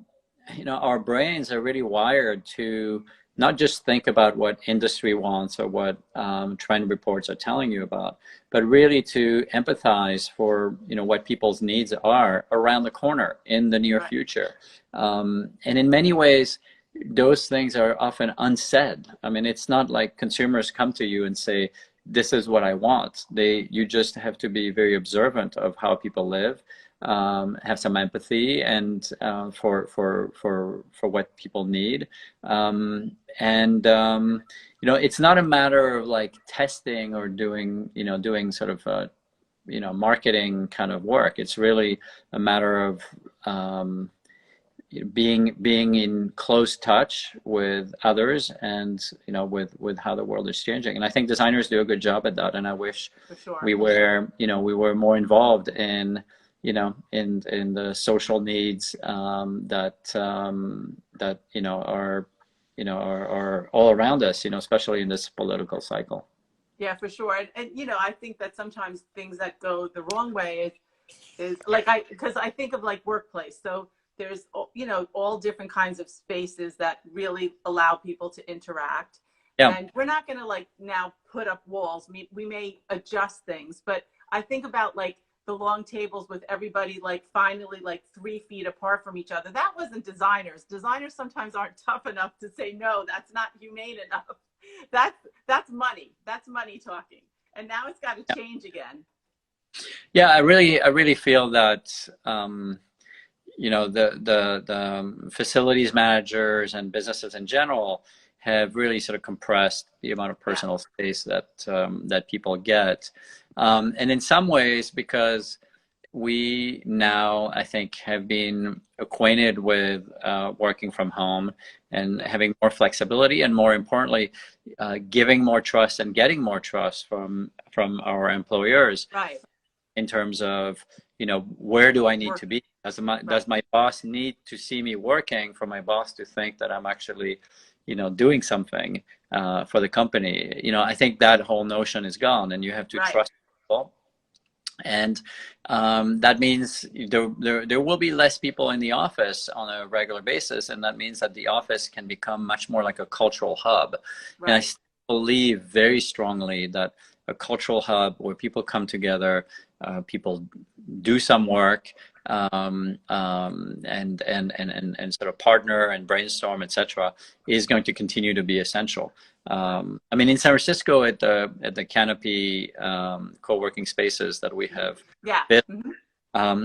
our brains are really wired to not just think about what industry wants or what trend reports are telling you about, but really to empathize for, what people's needs are around the corner in the near future. And in many ways, those things are often unsaid. I mean, it's not like consumers come to you and say, this is what I want. You just have to be very observant of how people live, have some empathy and for what people need. It's not a matter of like testing or doing sort of marketing kind of work. It's really a matter of being in close touch with others and with how the world is changing. And I think designers do a good job at that, and I wish we were more involved in the social needs that are all around us, especially in this political cycle. Yeah, for sure. And I think that sometimes things that go the wrong way is because I think of like workplace. So there's, all different kinds of spaces that really allow people to interact. Yeah. And we're not going to now put up walls. We may adjust things, but I think about the long tables with everybody finally 3 feet apart from each other. That wasn't designers. Designers sometimes aren't tough enough to say, no, that's not humane enough. That's money. That's money talking. And now it's got to change again. Yeah, I really feel that the facilities managers and businesses in general have really sort of compressed the amount of personal space that people get. And in some ways, because we now, I think, have been acquainted with working from home and having more flexibility, and more importantly, giving more trust and getting more trust from our employers. Right. In terms of, where do I need to be? Does my boss need to see me working for my boss to think that I'm actually, doing something for the company? I think that whole notion is gone, and you have to trust people. And that means there will be less people in the office on a regular basis, and that means that the office can become much more like a cultural hub. Right. And I still believe very strongly that a cultural hub where people come together, people do some work, and sort of partner and brainstorm, etc., is going to continue to be essential. I mean, in San Francisco, at the Canopy co-working spaces that we have built,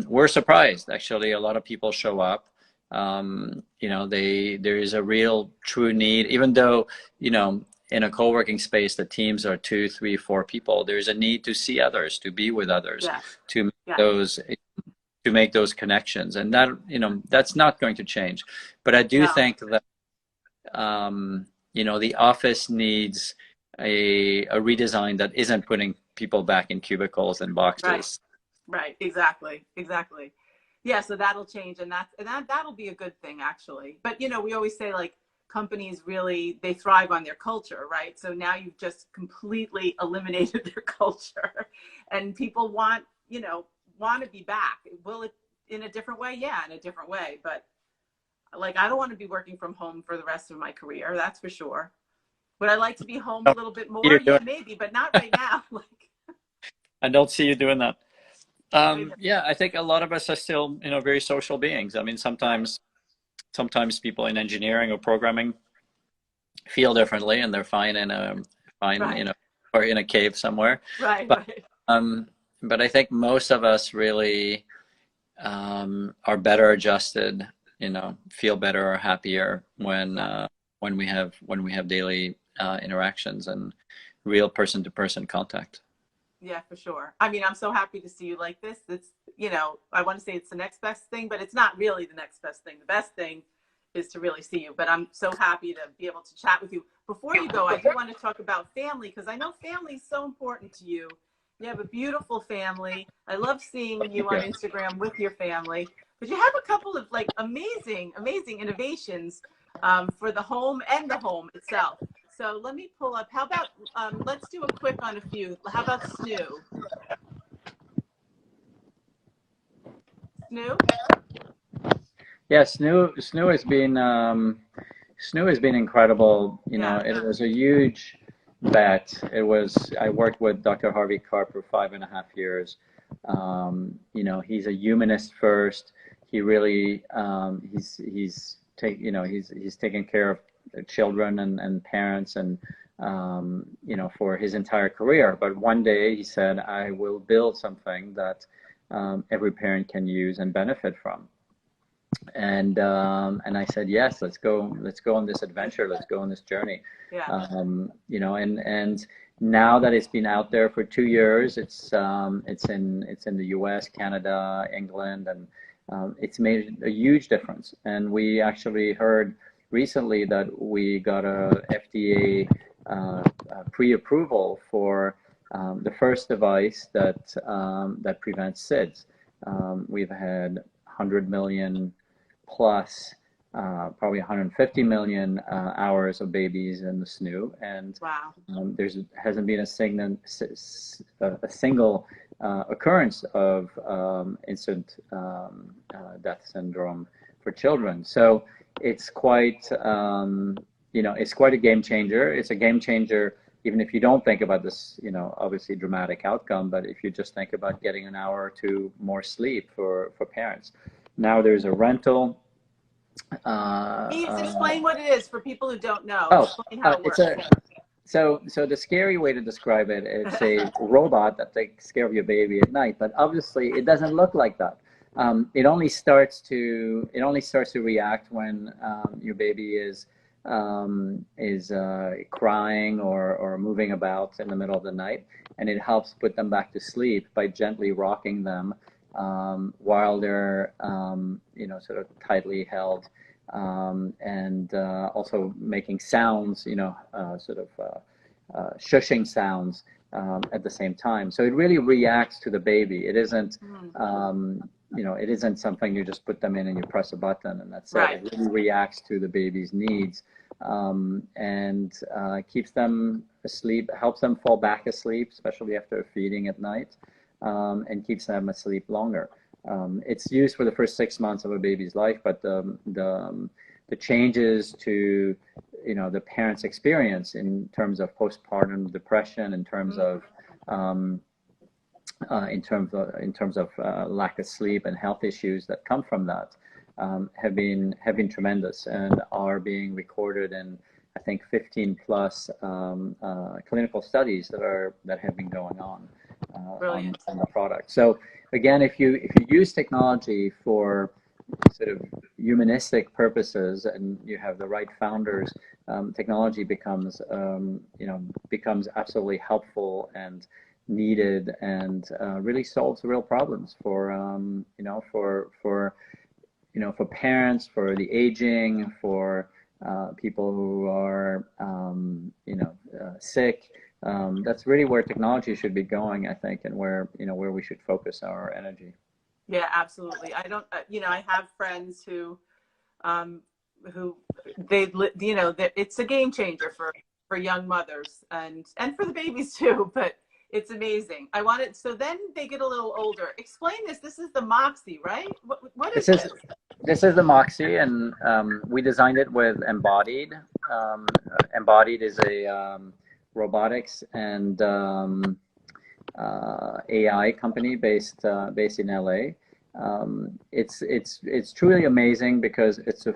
we're surprised. Actually, a lot of people show up. You know, there is a real true need, even though, you know, in a co-working space, the teams are 2, 3, 4 people. There's a need to see others, to be with others, to make those connections, and that, you know, that's not going to change. But I do think that you know, the office needs a redesign that isn't putting people back in cubicles and boxes. Right. Exactly. Yeah. So that'll change, and that'll be a good thing, actually. But, you know, we always say, like, companies really, they thrive on their culture, right? So now you've just completely eliminated their culture, and people want to be back. Will it in a different way? Yeah, in a different way. But, like, I don't want to be working from home for the rest of my career. That's for sure. Would I like to be home a little bit more? Yeah, maybe, but not right now. Like, I don't see you doing that. Yeah, I think a lot of us are still, you know, very social beings. I mean, sometimes people in engineering or programming feel differently, and they're fine in a you know, or in a cave somewhere. But I think most of us really are better adjusted, you know, feel better or happier when we have daily interactions and real person-to-person contact. Yeah, for sure. I mean, I'm so happy to see you like this. It's, you know, I want to say it's the next best thing, but it's not really the next best thing. The best thing is to really see you. But I'm so happy to be able to chat with you. Before you go, I do want to talk about family, because I know family is so important to you. You have a beautiful family. I love seeing you on Instagram with your family. But you have a couple of, like, amazing innovations for the home and the home itself. So let me pull up. How about, let's do a quick on a few. How about Snoo? Snoo? Yeah, Snoo has been incredible. You know, it was a huge bet. I worked with Dr. Harvey Karp for 5.5 years. You know, he's a humanist first. He really he's taken care of children and parents, and you know, for his entire career. But one day he said, I will build something that every parent can use and benefit from. And I said, yes, let's go on this adventure. Let's go on this journey. You know, and now that it's been out there for 2 years, it's in the US, Canada, England, and it's made a huge difference. And we actually heard recently that we got a FDA pre-approval for the first device that prevents SIDS. We've had 100 million plus, probably 150 million hours of babies in the SNU, and there hasn't been a single occurrence of instant death syndrome for children. So it's quite, you know, it's quite a game changer. It's a game changer even if you don't think about this, you know, obviously dramatic outcome, but if you just think about getting an hour or two more sleep for parents. Now there's a rental. Yves, explain what it is for people who don't know. Explain how it works. So the scary way to describe it, it's a robot that takes care of your baby at night, but obviously it doesn't look like that. It only starts to react when your baby is crying or moving about in the middle of the night, and it helps put them back to sleep by gently rocking them while they're you know, sort of tightly held, and also making sounds, you know, sort of shushing sounds at the same time. So it really reacts to the baby. It isn't you know, it isn't something you just put them in and you press a button and that's it. It really reacts to the baby's needs, and keeps them asleep, helps them fall back asleep, especially after feeding at night. and keeps them asleep longer. It's used for the first 6 months of a baby's life, but the changes to the parent's experience in terms of postpartum depression, in terms of lack of sleep and health issues that come from that, have been tremendous and are being recorded in, I think, 15 plus clinical studies that have been going on on the product. So again, if you use technology for sort of humanistic purposes and you have the right founders, technology becomes absolutely helpful and needed, and really solves real problems for parents, for the aging, for people who are sick. That's really where technology should be going, I think, and where we should focus our energy. Yeah, absolutely. I don't, I have friends who it's a game changer for young mothers and for the babies too, but it's amazing. So then they get a little older. Explain this. This is the Moxie, right? What is this? This is the Moxie, and we designed it with Embodied. Embodied is a robotics and AI company based in LA. It's truly amazing because it's a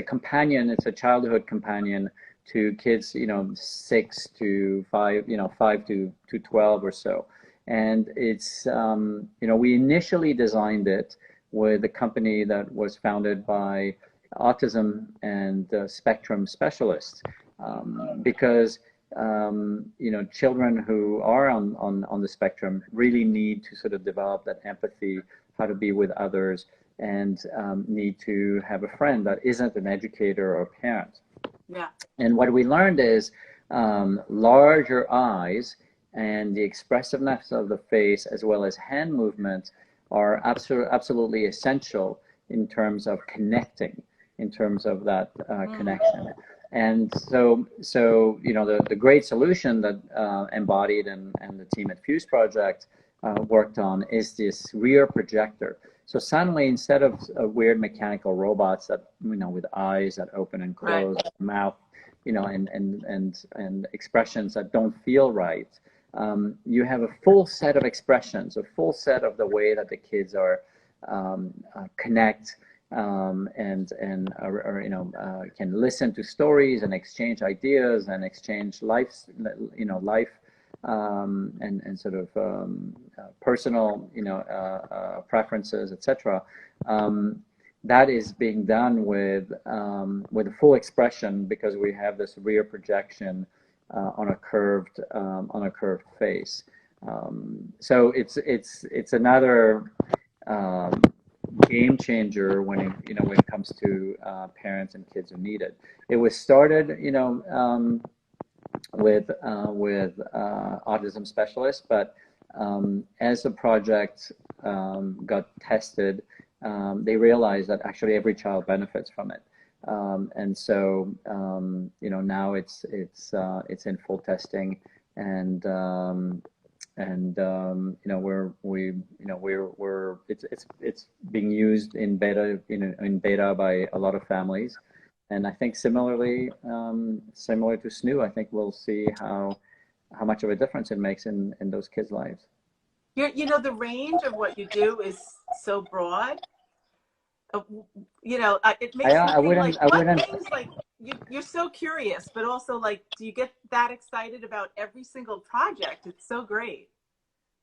companion. It's a childhood companion to kids, 6 to 5, 5 to 12 or so. And it's, we initially designed it with a company that was founded by autism and spectrum specialists, because children who are on the spectrum really need to sort of develop that empathy, how to be with others, and need to have a friend that isn't an educator or parent. Yeah. And what we learned is larger eyes and the expressiveness of the face, as well as hand movement, are absolutely essential in terms of connecting, in terms of that connection. And so the great solution that Embodied and the team at Fuse Project worked on is this rear projector. So suddenly, instead of weird mechanical robots that with eyes that open and close, right, mouth, and expressions that don't feel right, you have a full set of expressions, a full set of the way that the kids are connect. And can listen to stories and exchange ideas and exchange life, and sort of personal, preferences, etc. That is being done with a full expression, because we have this rear projection on a curved face. So it's another game changer when it comes to parents and kids who need it. It was started, with autism specialists, but as the project got tested, they realized that actually every child benefits from it, and so now it's in full testing, and it's being used in beta by a lot of families, and I think similar to SNU, I think we'll see how much of a difference it makes in those kids' lives. The range of what you do is so broad. It makes me think, what things, like, you're so curious, but also, like, do you get that excited about every single project? It's so great.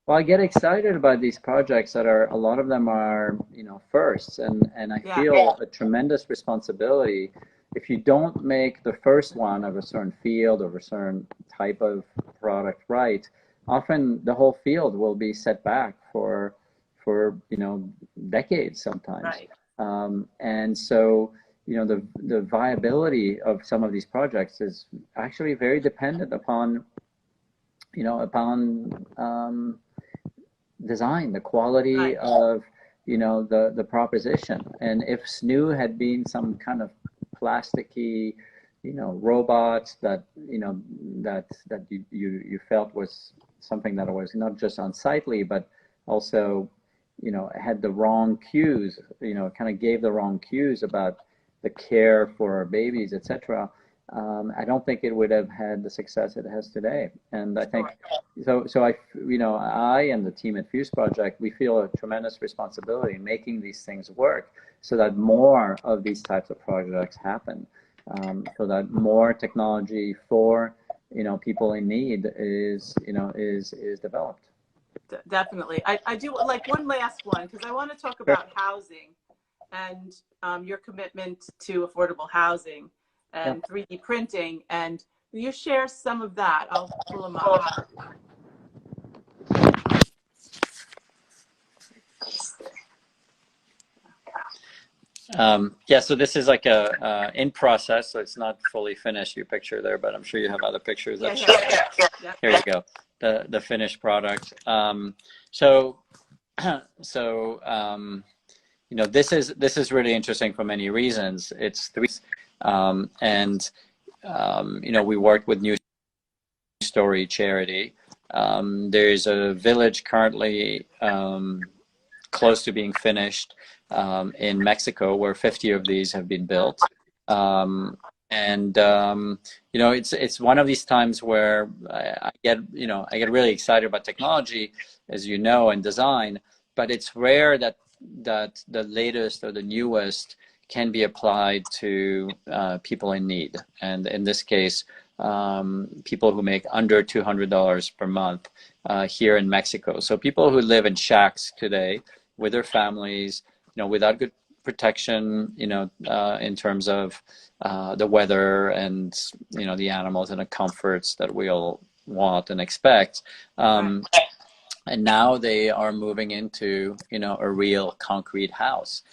Well, I get excited about these projects that a lot of them are, firsts, and I feel a tremendous responsibility. If you don't make the first one of a certain field or a certain type of product right, often the whole field will be set back for decades sometimes. Right. And so, the viability of some of these projects is actually very dependent upon design, the quality, right, of the proposition. And if SNU had been some kind of plasticky robot that you felt was something that was not just unsightly, but also, had the wrong cues, kind of gave the wrong cues about the care for our babies, etc. I don't think it would have had the success it has today. And I think, I and the team at Fuse Project, we feel a tremendous responsibility in making these things work so that more of these types of projects happen, so that more technology for, people in need is developed. Definitely. I do like one last one, because I want to talk about housing and your commitment to affordable housing and 3D printing, and you share some of that. I'll pull them up. So this is like a in process, so it's not fully finished, your picture there, but I'm sure you have other pictures. Here you go, the finished product. This is really interesting for many reasons. It's three, we worked with New Story Charity. There's a village currently close to being finished in Mexico, where 50 of these have been built. It's one of these times where I get really excited about technology, as you know, and design, but it's rare that the latest or the newest can be applied to people in need. And in this case, people who make under $200 per month here in Mexico. So people who live in shacks today with their families, without good protection, in terms of the weather and, the animals and the comforts that we all want and expect. And now they are moving into, a real concrete house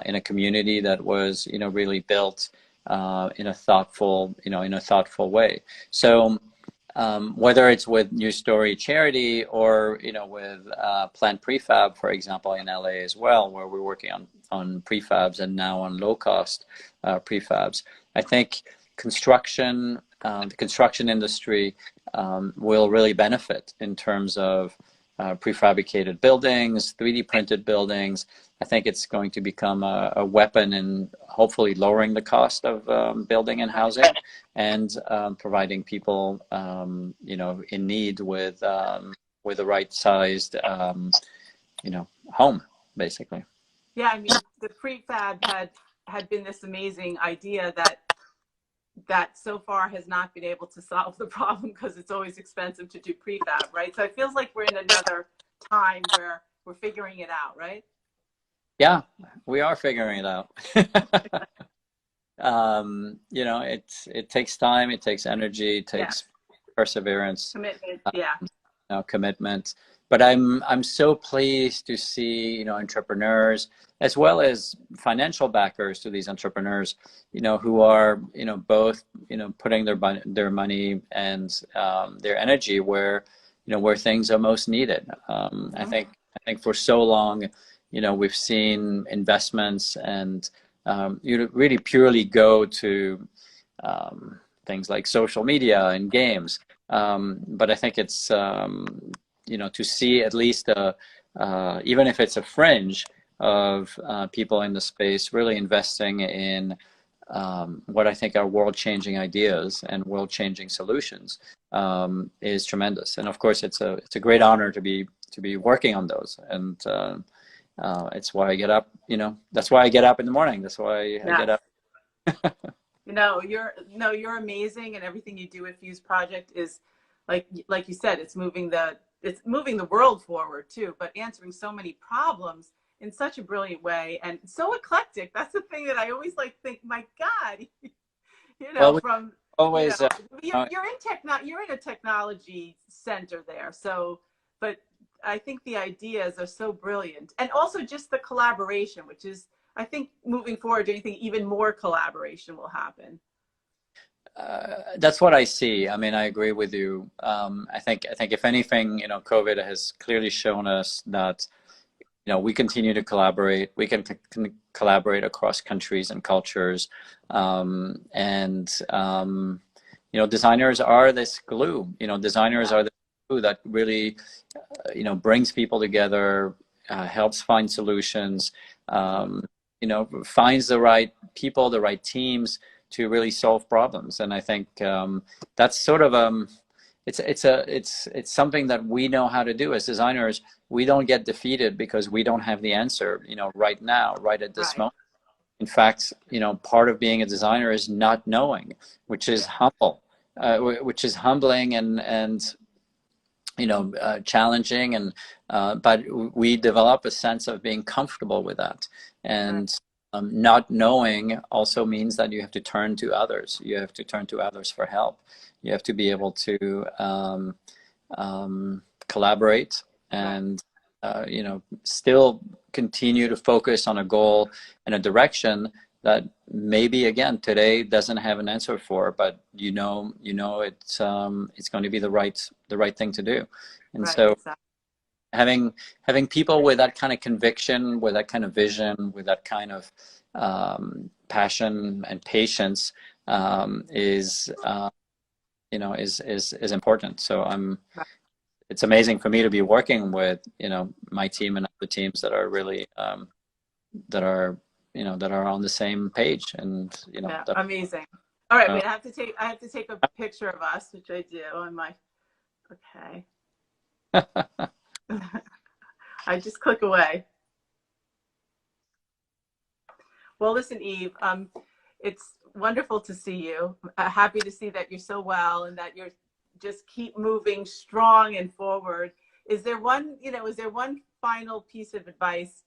in a community that was, really built in a thoughtful, way. So whether it's with New Story Charity or, with Plant Prefab, for example, in LA as well, where we're working on prefabs and now on low-cost prefabs, I think the construction industry will really benefit in terms of prefabricated buildings, 3D printed buildings. I think it's going to become a weapon in hopefully lowering the cost of building and housing, and providing people, in need with the right sized, home, basically. Yeah, I mean, the prefab had been this amazing idea that so far has not been able to solve the problem, because it's always expensive to do prefab, right? So it feels like we're in another time where we're figuring it out, right? Yeah, we are figuring it out. It takes time, it takes energy, it takes perseverance, commitment, commitment. But I'm so pleased to see, entrepreneurs, as well as financial backers to these entrepreneurs, who are, both, putting their money and their energy where, where things are most needed. I think for so long, we've seen investments and really purely go to things like social media and games. But I think it's to see at least even if it's a fringe of people in the space really investing in what I think are world-changing ideas and world-changing solutions is tremendous. And of course, it's a great honor to be working on those. And it's why I get up. That's why I get up in the morning. That's why I get up. You're amazing, and everything you do with Fuse Project is like you said, it's moving the world forward too, but answering so many problems in such a brilliant way, and so eclectic. That's the thing that I always think, my God, you're in a technology center there. So, but I think the ideas are so brilliant, and also just the collaboration, which is, I think, moving forward, do you think even more collaboration will happen? That's what I see. I mean, I agree with you. I think if anything, COVID has clearly shown us that, we continue to collaborate. We can collaborate across countries and cultures. Designers are this glue. Designers are the glue that really, brings people together, helps find solutions, finds the right people, the right teams to really solve problems. And I think that's sort of it's something that we know how to do as designers. We don't get defeated because we don't have the answer, right now, right at this moment. In fact, part of being a designer is not knowing, which is which is humbling and challenging, and but we develop a sense of being comfortable with that. And not knowing also means that you have to turn to others. You have to turn to others for help. You have to be able to collaborate and still continue to focus on a goal and a direction that maybe again today doesn't have an answer for, but it's going to be the right thing to do. And so having people with that kind of conviction, with that kind of vision, with that kind of passion and patience is important. So it's amazing for me to be working with my team and other teams that are really that are on the same page, and amazing. All right, wait, I have to take a picture of us, which I do on my I just click away. Well, listen, Yves, it's wonderful to see you. Happy to see that you're so well and that you're just keep moving strong and forward. Is there one final piece of advice,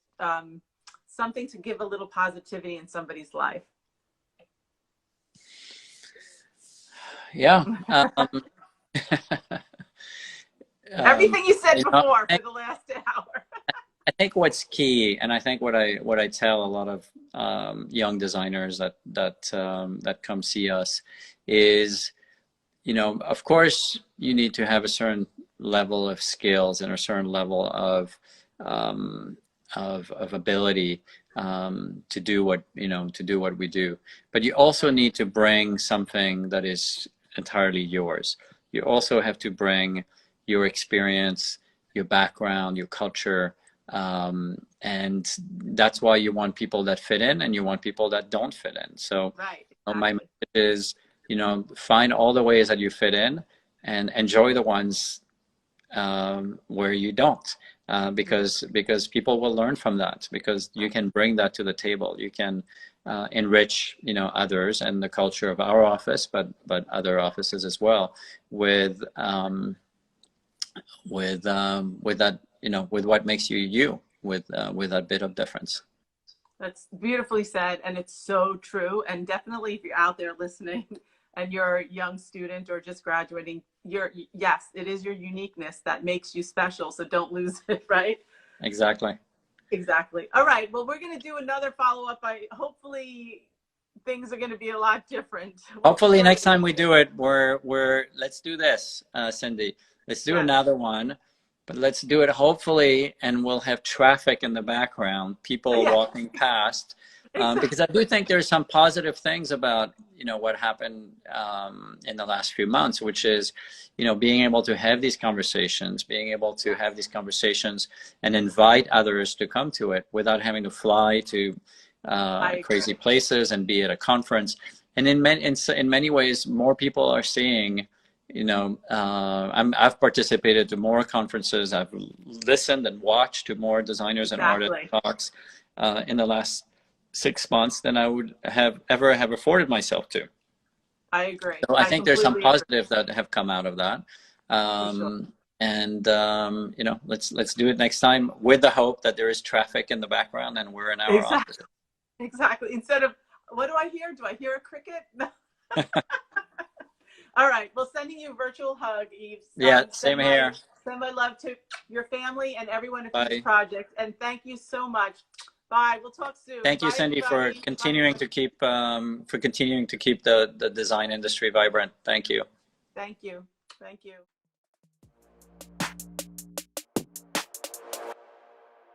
something to give a little positivity in somebody's life? Yeah. Everything you said before for the last hour. I think what's key, and I think what I tell a lot of young designers that come see us is, of course you need to have a certain level of skills and a certain level of ability to do what we do, but you also need to bring something that is entirely yours. You also have to bring your experience, your background, your culture, and that's why you want people that fit in and you want people that don't fit in. So my message is, find all the ways that you fit in and enjoy the ones where you don't, because people will learn from that, because you can bring that to the table. You can enrich others and the culture of our office, but other offices as well, with that, with what makes you, with that bit of difference. That's beautifully said, and it's so true. And definitely, if you're out there listening and you're a young student or just graduating, yes, it is your uniqueness that makes you special. So don't lose it, right? Exactly. All right. Well, we're going to do another follow-up. Hopefully things are going to be a lot different. Hopefully next time we do it, let's do this, Cindy. Let's do another one, but let's do it hopefully, and we'll have traffic in the background, people walking past, because I do think there's some positive things about what happened in the last few months, which is being able to have these conversations, and invite others to come to it without having to fly to crazy places and be at a conference. And in many ways, more people are seeing. I've participated to more conferences. I've listened and watched to more designers and artists talks in the last 6 months than I would have ever afforded myself to. I agree. So I think there's some positive that have come out of that. And let's do it next time with the hope that there is traffic in the background and we're in our office. Exactly. Instead of, what do I hear? Do I hear a cricket? All right. Well, sending you a virtual hug, Yves. Same here. Send my love to your family and everyone at this project. And thank you so much. Bye. We'll talk soon. Thank you, Cindy, for continuing to keep the design industry vibrant. Thank you. Thank you.